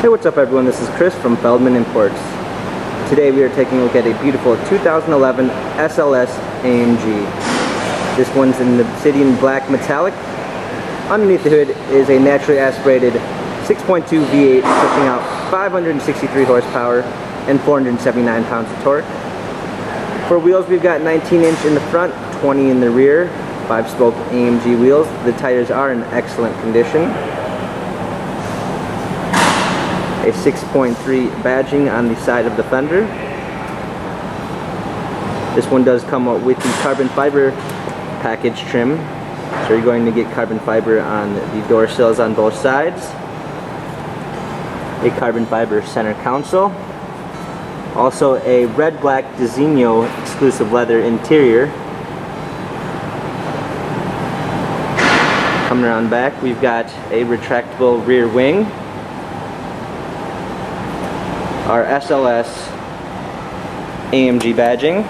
Hey, what's up everyone, this is Chris from Feldmann Imports. Today we are taking a look at a beautiful 2011 SLS AMG. This one's in the Obsidian Black Metallic. Underneath the hood is a naturally aspirated 6.2 V8 pushing out 563 horsepower and 479 pounds of torque. For wheels we've got 19-inch in the front, 20 in the rear, 5-spoke AMG wheels. The tires are in excellent condition. A 6.3 badging on the side of the fender. This one does come up with the carbon fiber package trim, so you're going to get carbon fiber on the door sills on both sides. A carbon fiber center console. Also a red-black Designo exclusive leather interior. Coming around back, we've got a retractable rear wing. Our SLS AMG badging.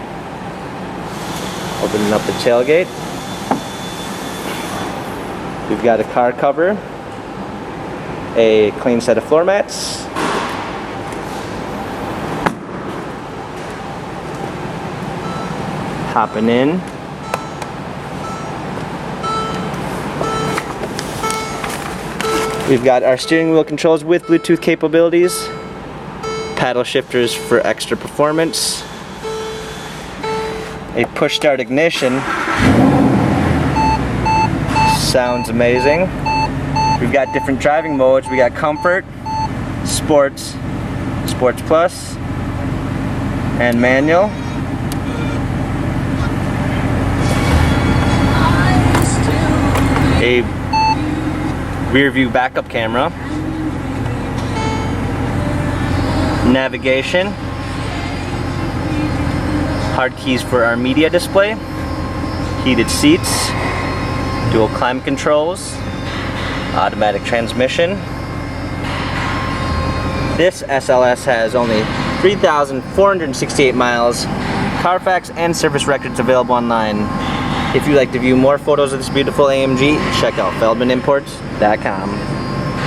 Opening up the tailgate. We've got a car cover, a clean set of floor mats, hopping in. We've got our steering wheel controls with Bluetooth capabilities. Paddle shifters for extra performance, a push start ignition, sounds amazing. We've got different driving modes. We got Comfort, Sports, Sports Plus, and Manual. A rear view backup camera. Navigation, hard keys for our media display, heated seats, dual climate controls, automatic transmission. This SLS has only 3,468 miles, Carfax and service records available online. If you'd like to view more photos of this beautiful AMG, check out feldmanimports.com.